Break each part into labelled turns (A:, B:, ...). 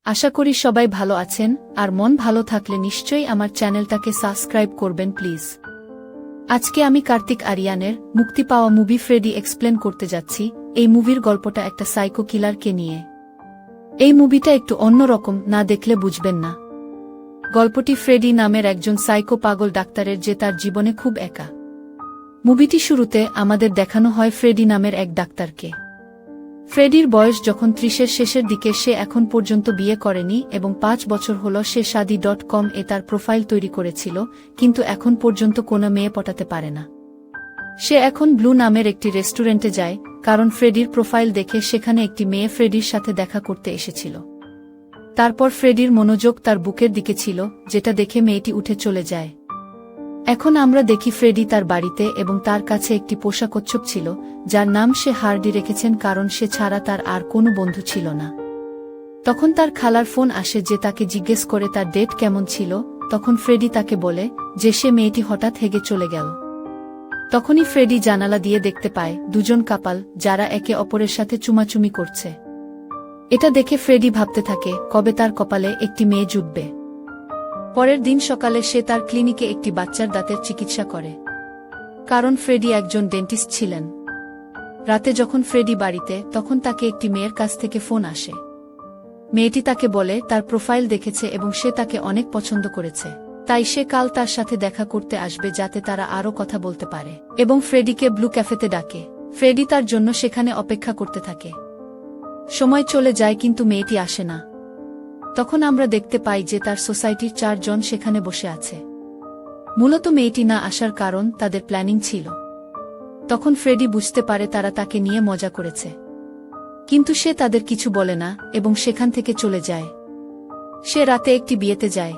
A: আশা করি সবাই ভালো আছেন আর মন ভালো থাকলে নিশ্চয়ই আমার চ্যানেলটাকে সাবস্ক্রাইব করবেন প্লিজ। আজকে আমি কার্তিক আরিয়ানের মুক্তি পাওয়া মুভি ফ্রেডি এক্সপ্লেন করতে যাচ্ছি। এই মুভির গল্পটা একটা সাইকো কিলারকে নিয়ে। এই মুভিটা একটু অন্যরকম, না দেখলে বুঝবেন না। গল্পটি ফ্রেডি নামের একজন সাইকো পাগল ডাক্তারের, যে তার জীবনে খুব একা। মুভিটি শুরুতে আমাদের দেখানো হয় ফ্রেডি নামের এক ডাক্তারকে। ফ্রেডির বয়স যখন 30-এর শেষের দিকে, সে এখন পর্যন্ত বিয়ে করেনি এবং 5 বছর হল সে শাদি.com এ তার প্রোফাইল তৈরি করেছিল, কিন্তু এখন পর্যন্ত কোনো মেয়ে পটাতে পারে না। সে এখন ব্লু নামের একটি রেস্টুরেন্টে যায়, কারণ ফ্রেডির প্রোফাইল দেখে সেখানে একটি মেয়ে ফ্রেডির সাথে দেখা করতে এসেছিল। তারপর ফ্রেডির মনোযোগ তার বুকের দিকে ছিল, যেটা দেখে মেয়েটি উঠে চলে যায়। এখন আমরা দেখি ফ্রেডি তার বাড়িতে এবং তার কাছে একটি পোষা কচ্ছপ ছিল, যার নাম সে হার্ডি রেখেছেন, কারণ সে ছাড়া তার আর কোনো বন্ধু ছিল না। তখন তার খালার ফোন আসে, যে তাকে জিজ্ঞেস করে তার ডেট কেমন ছিল। তখন ফ্রেডি তাকে বলে যে সে মেয়েটি হঠাৎ হেগে চলে গেল। তখনই ফ্রেডি জানালা দিয়ে দেখতে পায় দুজন কাপাল, যারা একে অপরের সাথে চুমাচুমি করছে। এটা দেখে ফ্রেডি ভাবতে থাকে কবে তার কপালে একটি মেয়ে জুটবে। পরের দিন সকালে সে তার ক্লিনিকে একটি বাচ্চার দাঁতের চিকিৎসা করে, কারণ ফ্রেডি একজন ডেন্টিস্ট ছিলেন। রাতে যখন ফ্রেডি বাড়িতে, তখন তাকে একটি মেয়ের কাছ থেকে ফোন আসে। মেয়েটি তাকে বলে তার প্রোফাইল দেখেছে এবং সে তাকে অনেক পছন্দ করেছে, তাই সে কাল তার সাথে দেখা করতে আসবে, যাতে তারা আরও কথা বলতে পারে, এবং ফ্রেডিকে ব্লু ক্যাফেতে ডাকে। ফ্রেডি তার জন্য সেখানে অপেক্ষা করতে থাকে। সময় চলে যায়, কিন্তু মেয়েটি আসে না। তখন আমরা দেখতে পাই যে তার সোসাইটির 4 জন সেখানে বসে আছে। মূলত মেয়েটি না আসার কারণ তাদের প্ল্যানিং ছিল। তখন ফ্রেডি বুঝতে পারে তারা তাকে নিয়ে মজা করেছে, কিন্তু সে তাদের কিছু বলে না এবং সেখান থেকে চলে যায়। সে রাতে একটি বিয়েতে যায়,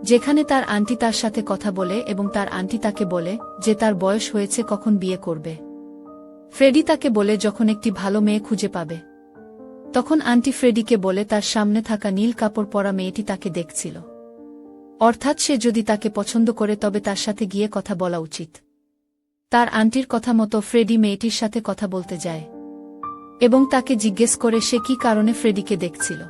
A: যেখানে তার আন্টি তার সাথে কথা বলে এবং তার আন্টি তাকে বলে যে তার বয়স হয়েছে, কখন বিয়ে করবে। ফ্রেডি তাকে বলে যখন একটি ভালো মেয়ে খুঁজে পাবে। তখন আন্টি ফ্রেডিকে বলে তার সামনে থাকা নীল কাপড় পরা মেয়েটি তাকে দেখছিল, অর্থাৎ সে যদি তাকে পছন্দ করে তবে তার সাথে গিয়ে কথা বলা উচিত। তার আন্টির কথা মতো ফ্রেডি মেয়েটির সাথে কথা বলতে যায় এবং তাকে জিজ্ঞেস করে সে কি কারণে ফ্রেডিকে দেখছিল।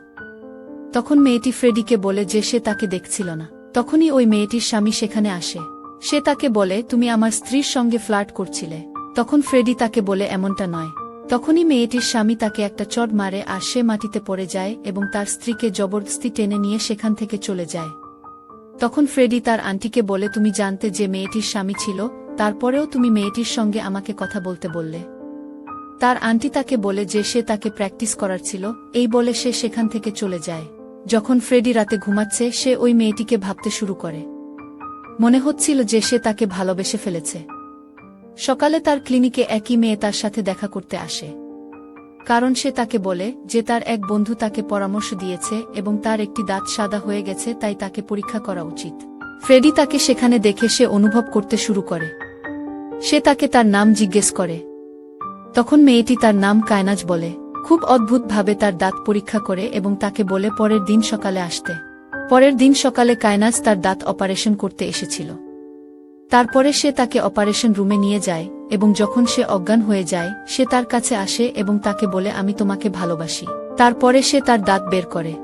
A: তখন মেয়েটি ফ্রেডিকে বলে যে সে তাকে দেখছিল না। তখনই ওই মেয়েটির স্বামী সেখানে আসে। সে তাকে বলে তুমি আমার স্ত্রীর সঙ্গে ফ্লার্ট করছিলে। তখন ফ্রেডি তাকে বলে এমনটা নয়। তখনই মেয়েটির স্বামী তাকে একটা চড় মারে আর সে মাটিতে পড়ে যায় এবং তার স্ত্রীকে জবরদস্তি টেনে নিয়ে সেখান থেকে চলে যায়। তখন ফ্রেডি তার আন্টিকে বলে তুমি জানতে যে মেয়েটির স্বামী ছিল, তারপরেও তুমি মেয়েটির সঙ্গে আমাকে কথা বলতে বললে। তার আন্টি তাকে বলে যে সে তাকে প্র্যাকটিস করার ছিল। এই বলে সে সেখান থেকে চলে যায়। যখন ফ্রেডি রাতে ঘুমাচ্ছে, সে ওই মেয়েটিকে ভাবতে শুরু করে। মনে হচ্ছিল যে সে তাকে ভালোবেসে ফেলেছে। সকালে তার ক্লিনিকে একই মেয়ে তার সাথে দেখা করতে আসে, কারণ সে তাকে বলে যে তার এক বন্ধু তাকে পরামর্শ দিয়েছে এবং তার একটি দাঁত সাদা হয়ে গেছে, তাই তাকে পরীক্ষা করা উচিত। ফ্রেডি তাকে সেখানে দেখে সে অনুভব করতে শুরু করে। সে তাকে তার নাম জিজ্ঞেস করে। তখন মেয়েটি তার নাম কায়নাজ বলে। খুব অদ্ভুতভাবে তার দাঁত পরীক্ষা করে এবং তাকে বলে পরের দিন সকালে আসতে। পরের দিন সকালে কায়নাজ তার দাঁত অপারেশন করতে এসেছিল। তারপরে সে তাকে অপারেশন রুমে নিয়ে যায় এবং যখন সে অজ্ঞান হয়ে যায়, সে তার কাছে আসে এবং তাকে বলে আমি তোমাকে ভালোবাসি। তারপরে সে তার দাঁত বের করে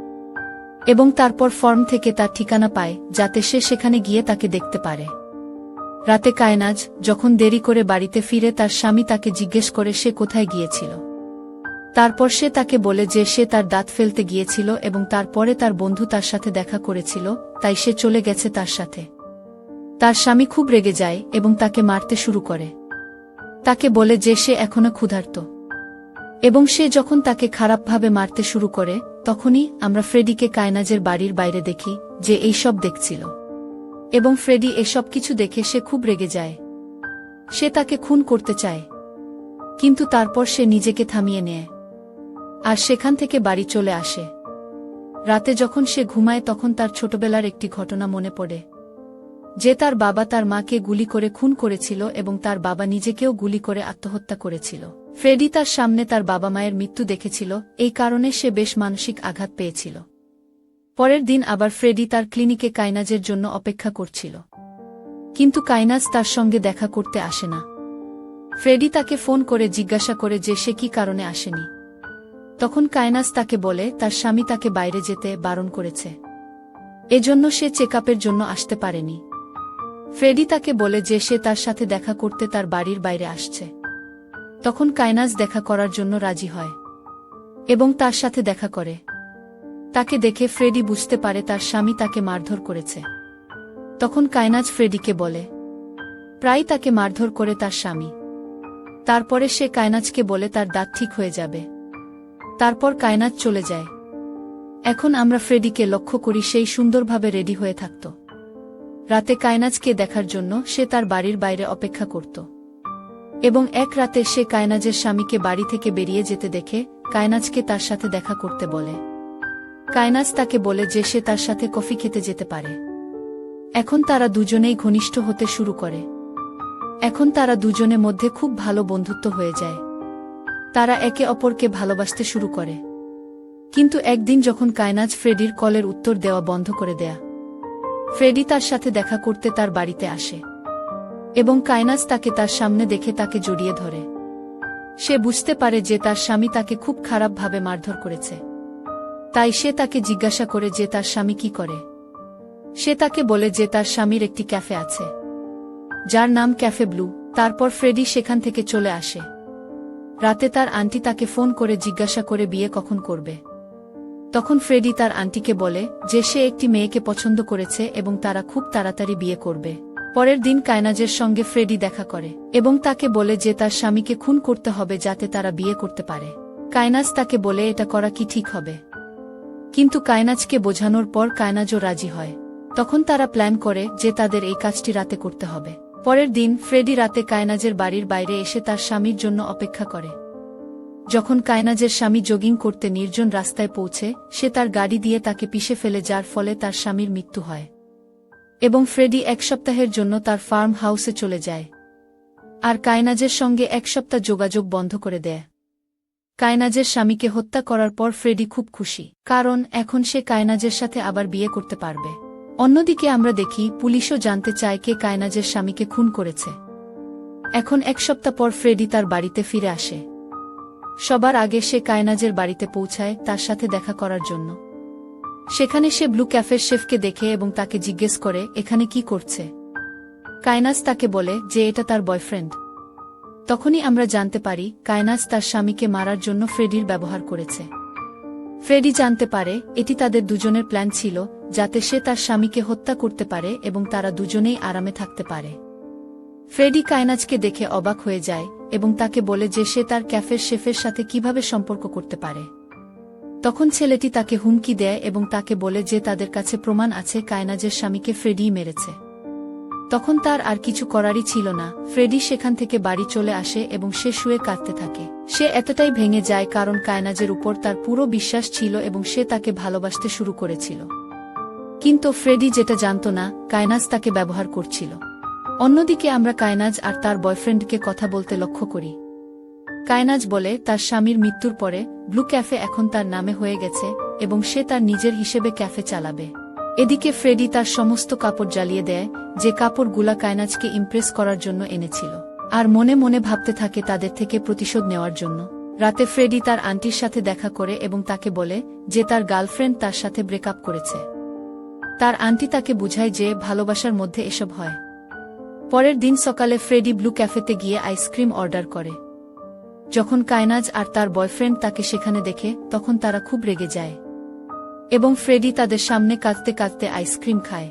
A: এবং তারপর ফর্ম থেকে তার ঠিকানা পায়, যাতে সে সেখানে গিয়ে তাকে দেখতে পারে। রাতে কায়নাজ যখন দেরি করে বাড়িতে ফিরে, তার স্বামী তাকে জিজ্ঞেস করে সে কোথায় গিয়েছিল। তারপর সে তাকে বলে যে সে তার দাঁত ফেলতে গিয়েছিল এবং তারপরে তার বন্ধু তার সাথে দেখা করেছিল, তাই সে চলে গেছে তার সাথে। তার স্বামী খুব রেগে যায় এবং তাকে মারতে শুরু করে। তাকে বলে যে সে এখনো ক্ষুধার্ত এবং সে যখন তাকে খারাপভাবে মারতে শুরু করে, তখনই আমরা ফ্রেডিকে কায়নাজের বাড়ির বাইরে দেখি, যে এই সব দেখছিল। এবং ফ্রেডি এসব কিছু দেখে সে খুব রেগে যায়। সে তাকে খুন করতে চায়, কিন্তু তারপর সে নিজেকে থামিয়ে নেয় আর সেখান থেকে বাড়ি চলে আসে। রাতে যখন সে ঘুমায়, তখন তার ছোটবেলার একটি ঘটনা মনে পড়ে, যে তার বাবা তার মাকে গুলি করে খুন করেছিল এবং তার বাবা নিজেকেও গুলি করে আত্মহত্যা করেছিল। ফ্রেডি তার সামনে তার বাবা মায়ের মৃত্যু দেখেছিল, এই কারণে সে বেশ মানসিক আঘাত পেয়েছিল। পরের দিন আবার ফ্রেডি তার ক্লিনিকে কায়নাজের জন্য অপেক্ষা করছিল, কিন্তু কায়নাজ তার সঙ্গে দেখা করতে আসে না। ফ্রেডি তাকে ফোন করে জিজ্ঞাসা করে যে সে কি কারণে আসেনি। তখন কায়নাজ তাকে বলে তার স্বামী তাকে বাইরে যেতে বারণ করেছে, এজন্য সে চেকআপের জন্য আসতে পারেনি। ফ্রেডি তাকে বলে যে সে তার সাথে দেখা করতে তার বাড়ির বাইরে আসছে। তখন কায়নাজ দেখা করার জন্য রাজি হয় এবং তার সাথে দেখা করে। তাকে দেখে ফ্রেডি বুঝতে পারে তার স্বামী তাকে মারধর করেছে। তখন কায়নাজ ফ্রেডিকে বলে প্রায় তাকে মারধর করে তার স্বামী। তারপরে সে কায়নাজকে বলে তার দাঁত ঠিক হয়ে যাবে। তারপর কায়নাজ চলে যায়। এখন আমরা ফ্রেডিকে লক্ষ্য করি সেই সুন্দরভাবে রেডি হয়ে থাকত। রাতে কায়নাজকে দেখার জন্য সে তার বাড়ির বাইরে অপেক্ষা করত এবং এক রাতে সে কায়নাজের স্বামীকে বাড়ি থেকে বেরিয়ে যেতে দেখে কায়নাজকে তার সাথে দেখা করতে বলে। কায়নাজ তাকে বলে যে সে তার সাথে কফি খেতে যেতে পারে। এখন তারা দুজনেই ঘনিষ্ঠ হতে শুরু করে। এখন তারা দুজনের মধ্যে খুব ভালো বন্ধুত্ব হয়ে যায়। তারা একে অপরকে ভালোবাসতে শুরু করে। কিন্তু একদিন যখন কায়নাজ ফ্রেডির কলের উত্তর দেওয়া বন্ধ করে দেয়া, ফ্রেডি তার সাথে দেখা করতে তার বাড়িতে আসে এবং কায়নাজ তাকে তার সামনে দেখে তাকে জড়িয়ে ধরে। সে বুঝতে পারে যে তার স্বামী তাকে খুব খারাপভাবে মারধর করেছে। তাই সে তাকে জিজ্ঞাসা করে যে তার স্বামী কি করে। সে তাকে বলে যে তার স্বামীর একটি ক্যাফে আছে যার নাম ক্যাফে ব্লু। তারপর ফ্রেডি সেখান থেকে চলে আসে। রাতে তার আন্টি তাকে ফোন করে জিজ্ঞাসা করে বিয়ে কখন করবে। তখন ফ্রেডি তার আন্টিকে বলে যে সে একটি মেয়েকে পছন্দ করেছে এবং তারা খুব তাড়াতাড়ি বিয়ে করবে। পরের দিন কায়নাজের সঙ্গে ফ্রেডি দেখা করে এবং তাকে বলে যে তার স্বামীকে খুন করতে হবে যাতে তারা বিয়ে করতে পারে। কায়নাজ তাকে বলে এটা করা কি ঠিক হবে, কিন্তু কায়নাজকে বোঝানোর পর কায়নাজও রাজি হয়। তখন তারা প্ল্যান করে যে তাদের এই কাজটি রাতে করতে হবে। পরের দিন ফ্রেডি রাতে কায়নাজের বাড়ির বাইরে এসে তার স্বামীর জন্য অপেক্ষা করে। যখন কায়নাজের স্বামী জগিং করতে নির্জন রাস্তায় পৌঁছে, সে তার গাড়ি দিয়ে তাকে পিষে ফেলে, যার ফলে তার স্বামীর মৃত্যু হয় এবং ফ্রেডি এক সপ্তাহের জন্য তার ফার্ম হাউসে চলে যায় আর কায়নাজের সঙ্গে এক সপ্তাহ যোগাযোগ বন্ধ করে দেয়। কায়নাজের স্বামীকে হত্যা করার পর ফ্রেডি খুব খুশি, কারণ এখন সে কায়নাজের সাথে আবার বিয়ে করতে পারবে। অন্যদিকে আমরা দেখি পুলিশও জানতে চায় কে কায়নাজের স্বামীকে খুন করেছে। এখন এক সপ্তাহ পর ফ্রেডি তার বাড়িতে ফিরে আসে। সবার আগে সে কায়নাজের বাড়িতে পৌঁছায় তার সাথে দেখা করার জন্য। সেখানে সে ব্লু ক্যাফের শেফকে দেখে এবং তাকে জিজ্ঞেস করে এখানে কি করছে। কায়নাজ তাকে বলে যে এটা তার বয়ফ্রেন্ড। তখনই আমরা জানতে পারি কায়নাজ তার স্বামীকে মারার জন্য ফ্রেডির ব্যবহার করেছে। ফ্রেডি জানতে পারে এটি তাদের দুজনের প্ল্যান ছিল, যাতে সে তার স্বামীকে হত্যা করতে পারে এবং তারা দুজনেই আরামে থাকতে পারে। ফ্রেডি কায়নাজকে দেখে অবাক হয়ে যায় এবং তাকে বলে যে সে তার ক্যাফের শেফের সাথে কিভাবে সম্পর্ক করতে পারে। তখন ছেলেটি তাকে হুমকি দেয় এবং তাকে বলে যে তাদের কাছে প্রমাণ আছে কায়নাজের স্বামীকে ফ্রেডিই মেরেছে। তখন তার আর কিছু করারই ছিল না। ফ্রেডি সেখান থেকে বাড়ি চলে আসে এবং সে শুয়ে কাঁদতে থাকে। সে এতটাই ভেঙে যায় কারণ কায়নাজের উপর তার পুরো বিশ্বাস ছিল এবং সে তাকে ভালোবাসতে শুরু করেছিল। কিন্তু ফ্রেডি যেটা জানত না, কায়নাজ তাকে ব্যবহার করছিল। অন্যদিকে আমরা কায়নাজ আর তার বয়ফ্রেন্ডকে কথা বলতে লক্ষ্য করি। কায়নাজ বলে তার স্বামীর মৃত্যুর পরে ব্লু ক্যাফে এখন তার নামে হয়ে গেছে এবং সে তার নিজের হিসেবে ক্যাফে চালাবে। এদিকে ফ্রেডি তার সমস্ত কাপড় জ্বালিয়ে দেয়, যে কাপড়গুলা কায়নাজকে ইমপ্রেস করার জন্য এনেছিল, আর মনে মনে ভাবতে থাকে তাদের থেকে প্রতিশোধ নেওয়ার জন্য। রাতে ফ্রেডি তার আন্টির সাথে দেখা করে এবং তাকে বলে যে তার গার্লফ্রেন্ড তার সাথে ব্রেকআপ করেছে। তার আন্টি তাকে বুঝায় যে ভালোবাসার মধ্যে এসব হয়। পরের দিন সকালে ফ্রেডি ব্লু ক্যাফেতে গিয়ে আইসক্রিম অর্ডার করে। যখন কায়নাজ আর তার বয়ফ্রেন্ড তাকে সেখানে দেখে, তখন তারা খুব রেগে যায় এবং ফ্রেডি তাদের সামনে কাঁদতে কাঁদতে আইসক্রিম খায়।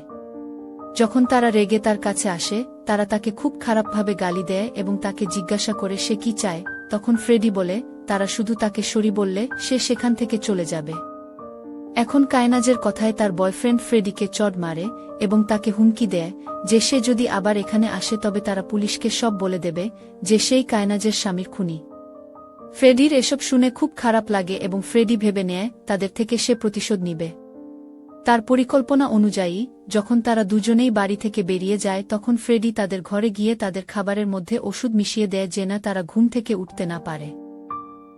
A: যখন তারা রেগে তার কাছে আসে, তারা তাকে খুব খারাপভাবে গালি দেয় এবং তাকে জিজ্ঞাসা করে সে কি চায়। তখন ফ্রেডি বলে তারা শুধু তাকে সরি বললে সে সেখান থেকে চলে যাবে। এখন কায়নাজের কথায় তার বয়ফ্রেন্ড ফ্রেডিকে চড় মারে এবং তাকে হুমকি দেয় যে সে যদি আবার এখানে আসে তবে তারা পুলিশকে সব বলে দেবে যে সেই কায়নাজের স্বামীর খুনি। ফ্রেডির এসব শুনে খুব খারাপ লাগে এবং ফ্রেডি ভেবে নেয় তাদের থেকে সে প্রতিশোধ নিবে। তার পরিকল্পনা অনুযায়ী যখন তারা দুজনেই বাড়ি থেকে বেরিয়ে যায়, তখন ফ্রেডি তাদের ঘরে গিয়ে তাদের খাবারের মধ্যে ওষুধ মিশিয়ে দেয় যে না তারা ঘুম থেকে উঠতে না পারে।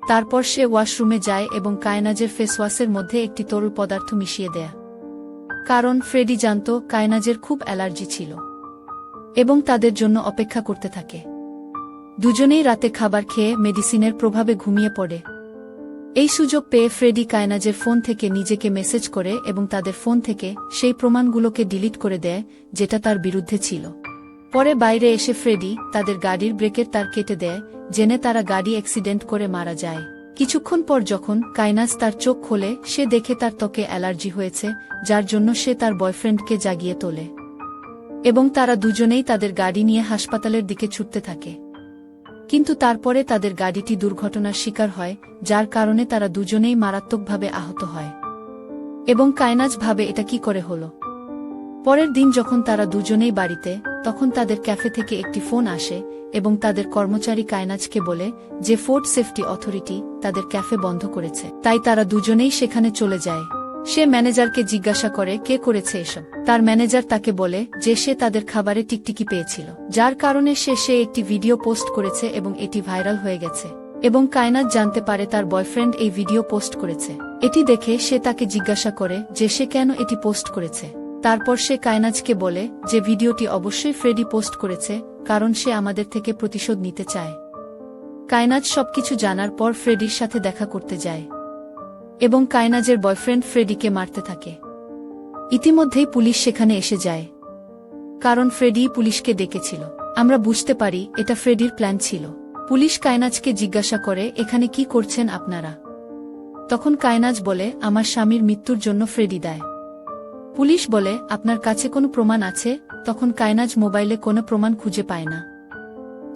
A: তারপর সে ওয়াশরুমে যায় এবং কায়নাজের ফেসওয়াশের মধ্যে একটি তরল পদার্থ মিশিয়ে দেয়, কারণ ফ্রেডি জানত কায়নাজের খুব অ্যালার্জি ছিল এবং তাদের জন্য অপেক্ষা করতে থাকে। দুজনেই রাতে খাবার খেয়ে মেডিসিনের প্রভাবে ঘুমিয়ে পড়ে। এই সুযোগ পেয়ে ফ্রেডি কায়নাজের ফোন থেকে নিজেকে মেসেজ করে এবং তাদের ফোন থেকে সেই প্রমাণগুলোকে ডিলিট করে দেয় যেটা তার বিরুদ্ধে ছিল। পরে বাইরে এসে ফ্রেডি তাদের গাড়ির ব্রেকের তার কেটে দেয়, জেনে তারা গাড়ি অ্যাক্সিডেন্ট করে মারা যায়। কিছুক্ষণ পর যখন কায়নাজ তার চোখ খোলে, সে দেখে তার ত্বকে অ্যালার্জি হয়েছে, যার জন্য সে তার বয়ফ্রেন্ডকে জাগিয়ে তোলে এবং তারা দুজনেই তাদের গাড়ি নিয়ে হাসপাতালের দিকে ছুটতে থাকে। কিন্তু তারপরে তাদের গাড়িটি দুর্ঘটনার শিকার হয়, যার কারণে তারা দুজনেই মারাত্মকভাবে আহত হয় এবং কায়নাজ ভাবে এটা কি করে হলো। পরের দিন যখন তারা দুজনেই বাড়িতে, তখন তাদের ক্যাফে থেকে একটি ফোন আসে এবং তাদের কর্মচারী কায়নাজকে বলে যে ফুড সেফটি অথরিটি তাদের ক্যাফে বন্ধ করেছে, তাই তারা দুজনেই সেখানে চলে যায়। সে ম্যানেজারকে জিজ্ঞাসা করে কে করেছে এসব। তার ম্যানেজার তাকে বলে যে সে তাদের খাবারে টিকটিকি পেয়েছিল, যার কারণে সে একটি ভিডিও পোস্ট করেছে এবং এটি ভাইরাল হয়ে গেছে এবং কায়নাজ জানতে পারে তার বয়ফ্রেন্ড এই ভিডিও পোস্ট করেছে। এটি দেখে সে তাকে জিজ্ঞাসা করে যে সে কেন এটি পোস্ট করেছে। তারপর সে কায়নাজকে বলে যে ভিডিওটি অবশ্যই ফ্রেডি পোস্ট করেছে, কারণ সে আমাদের থেকে প্রতিশোধ নিতে চায়। কায়নাজ সবকিছু জানার পর ফ্রেডির সাথে দেখা করতে যায় এবং কায়নাজের বয়ফ্রেন্ড ফ্রেডিকে মারতে থাকে। ইতিমধ্যেই পুলিশ সেখানে এসে যায়, কারণ ফ্রেডি পুলিশকে ডেকেছিল। আমরা বুঝতে পারি এটা ফ্রেডির প্ল্যান ছিল। পুলিশ কায়নাজকে জিজ্ঞাসা করে এখানে কি করছেন আপনারা। তখন কায়নাজ বলে আমার স্বামীর মৃত্যুর জন্য ফ্রেডি দায়। পুলিশ বলে আপনার কাছে কোনো প্রমাণ আছে। তখন কায়নাজ মোবাইলে কোনো প্রমাণ খুঁজে পায় না।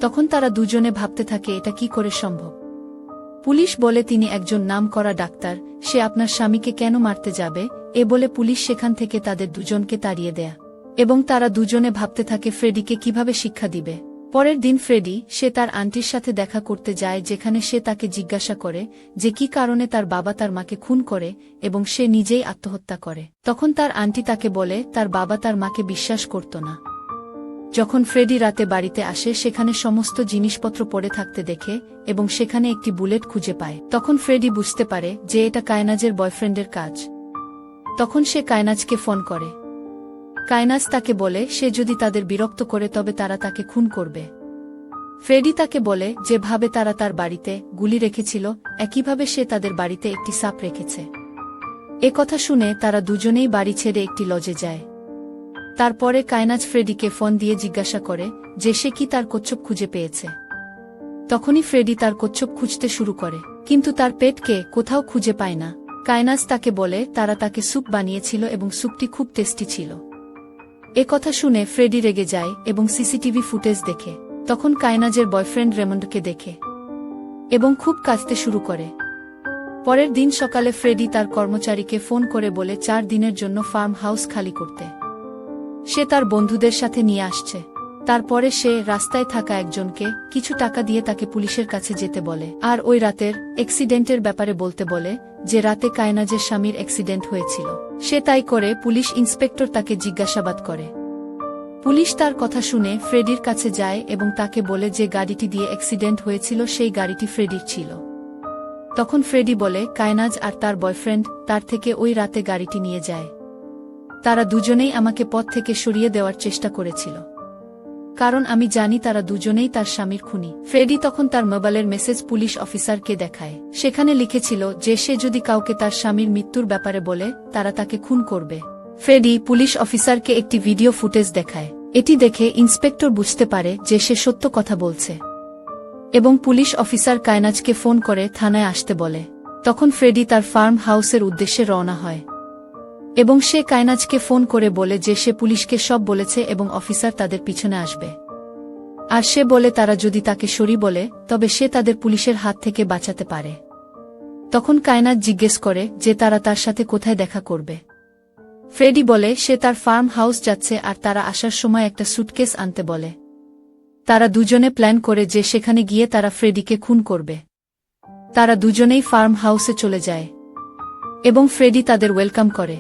A: তখন তারা দুজনে ভাবতে থাকে এটা কি করে সম্ভব। পুলিশ বলে তিনি একজন নামকরা ডাক্তার, সে আপনার স্বামীকে কেন মারতে যাবে। এ বলে পুলিশ সেখান থেকে তাদের দুজনকে তাড়িয়ে দেয় এবং তারা দুজনে ভাবতে থাকে ফ্রেডিকে কিভাবে শিক্ষা দিবে। পরের দিন ফ্রেডি সে তার আন্টির সাথে দেখা করতে যায়, যেখানে সে তাকে জিজ্ঞাসা করে যে কি কারণে তার বাবা তার মাকে খুন করে এবং সে নিজেই আত্মহত্যা করে। তখন তার আন্টি তাকে বলে তার বাবা তার মাকে বিশ্বাস করত না। যখন ফ্রেডি রাতে বাড়িতে আসে, সেখানে সমস্ত জিনিসপত্র পড়ে থাকতে দেখে এবং সেখানে একটি বুলেট খুঁজে পায়। তখন ফ্রেডি বুঝতে পারে যে এটা কায়নাজের বয়ফ্রেন্ডের কাজ। তখন সে কায়নাজকে ফোন করে। কায়নাজ তাকে বলে সে যদি তাদের বিরক্ত করে তবে তারা তাকে খুন করবে। ফ্রেডি তাকে বলে যেভাবে তারা তার বাড়িতে গুলি রেখেছিল একইভাবে সে তাদের বাড়িতে একটি সাপ রেখেছে। এ কথা শুনে তারা দুজনেই বাড়ি ছেড়ে একটি লজে যায়। তারপরে কায়নাজ ফ্রেডিকে ফোন দিয়ে জিজ্ঞাসা করে যে সে কি তার কচ্ছপ খুঁজে পেয়েছে। তখনই ফ্রেডি তার কচ্ছপ খুঁজতে শুরু করে, কিন্তু তার পেটকে কোথাও খুঁজে পায় না। কায়নাজ তাকে বলে তারা তাকে স্যুপ বানিয়েছিল এবং স্যুপটি খুব টেস্টি ছিল। এ কথা শুনে ফ্রেডি রেগে যায় এবং সিসিটিভি ফুটেজ দেখে। তখন কায়নাজের বয়ফ্রেন্ড রেমন্ডকে দেখে এবং খুব কাঁদতে শুরু করে। পরের দিন সকালে ফ্রেডি তার কর্মচারীকে ফোন করে বলে 4 দিনের জন্য ফার্ম হাউস খালি করতে সে তার বন্ধুদের সাথে নিয়ে আসছে। তারপরে সে রাস্তায় থাকা একজনকে কিছু টাকা দিয়ে তাকে পুলিশের কাছে যেতে বলে আর ওই রাতের অ্যাক্সিডেন্টের ব্যাপারে বলতে বলে যে রাতে কায়নাজের স্বামীর অ্যাক্সিডেন্ট হয়েছিল। সে তাই করে পুলিশ ইন্সপেক্টর তাকে জিজ্ঞাসাবাদ করে। পুলিশ তার কথা শুনে ফ্রেডির কাছে যায় এবং তাকে বলে যে গাড়িটি দিয়ে অ্যাক্সিডেন্ট হয়েছিল সেই গাড়িটি ফ্রেডির ছিল। তখন ফ্রেডি বলে কায়নাজ আর তার বয়ফ্রেন্ড তার থেকে ওই রাতে গাড়িটি নিয়ে যায়। তারা দুজনেই আমাকে পথ থেকে সরিয়ে দেওয়ার চেষ্টা করেছিল, কারণ আমি জানি তারা দুজনেই তার স্বামীর খুনি। ফ্রেডি তখন তার মোবাইলের মেসেজ পুলিশ অফিসারকে দেখায়। সেখানে লিখেছিল যে সে যদি কাউকে তার স্বামীর মৃত্যুর ব্যাপারে বলে তারা তাকে খুন করবে। ফ্রেডি পুলিশ অফিসারকে একটি ভিডিও ফুটেজ দেখায়। এটি দেখে ইন্সপেক্টর বুঝতে পারে যে সে সত্য কথা বলছে এবং পুলিশ অফিসার কায়নাজকে ফোন করে থানায় আসতে বলে। তখন ফ্রেডি তার ফার্ম হাউসের উদ্দেশ্যে রওনা হয় এবং সে কায়নাজকে ফোন করে বলে যে সে পুলিশকে সব বলেছে এবং অফিসার তাদের পিছনে আসবে। আর সে বলে তারা যদি তাকে সরি বলে তবে সে তাদের পুলিশের হাত থেকে বাঁচাতে পারে। তখন কায়নাজ জিজ্ঞেস করে যে তারা তার সাথে কোথায় দেখা করবে। ফ্রেডি বলে সে তার ফার্ম হাউস যাচ্ছে আর তারা আসার সময় একটা সুটকেস আনতে বলে। তারা দুজনে প্ল্যান করে যে সেখানে গিয়ে তারা ফ্রেডিকে খুন করবে। তারা দুজনেই ফার্ম হাউসে চলে যায় এবং ফ্রেডি তাদের ওয়েলকাম করে।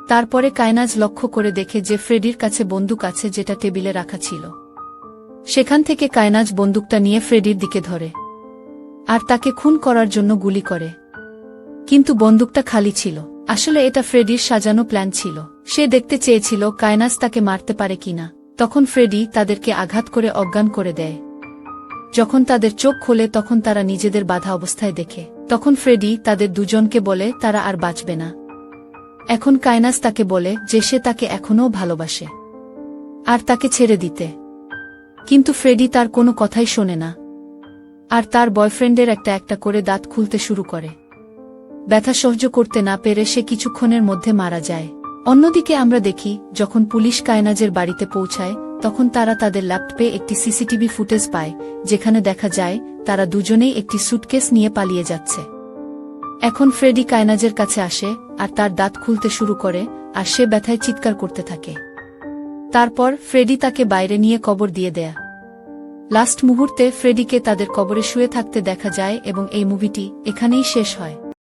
A: তারপরে কায়নাজ লক্ষ্য করে দেখে যে ফ্রেডির কাছে বন্দুক আছে যেটা টেবিলে রাখা ছিল। সেখান থেকে কায়নাজ বন্দুকটা নিয়ে ফ্রেডির দিকে ধরে আর তাকে খুন করার জন্য গুলি করে, কিন্তু বন্দুকটা খালি ছিল। আসলে এটা ফ্রেডির সাজানো প্ল্যান ছিল। সে দেখতে চেয়েছিল কায়নাজ তাকে মারতে পারে কিনা। তখন ফ্রেডি তাদেরকে আঘাত করে অজ্ঞান করে দেয়। যখন তাদের চোখ খোলে তখন তারা নিজেদের বাধা অবস্থায় দেখে তখন ফ্রেডি তাদের দুজনকে বলে তারা আর বাঁচবে না। এখন কায়নাস তাকে বলে যে সে তাকে এখনও ভালোবাসে আর তাকে ছেড়ে দিতে, কিন্তু ফ্রেডি তার কোনো কথাই শোনে না আর তার বয়ফ্রেন্ডের একটা একটা করে দাঁত খুলতে শুরু করে। ব্যথা সহ্য করতে না পেরে সে কিছুক্ষণের মধ্যে মারা যায়। অন্যদিকে আমরা দেখি যখন পুলিশ কায়নাজের বাড়িতে পৌঁছায় তখন তারা তাদের ল্যাপটপে একটি সিসিটিভি ফুটেজ পায় যেখানে দেখা যায় তারা দুজনেই একটি সুটকেস নিয়ে পালিয়ে যাচ্ছে। এখন ফ্রেডি কায়নাজের কাছে আসে আর তার দাঁত খুলতে শুরু করে আর সে ব্যথায় চিৎকার করতে থাকে। তারপর ফ্রেডি তাকে বাইরে নিয়ে কবর দিয়ে দেয়া। লাস্ট মুহূর্তে ফ্রেডিকে তাদের কবরে শুয়ে থাকতে দেখা যায় এবং এই মুভিটি এখানেই শেষ হয়।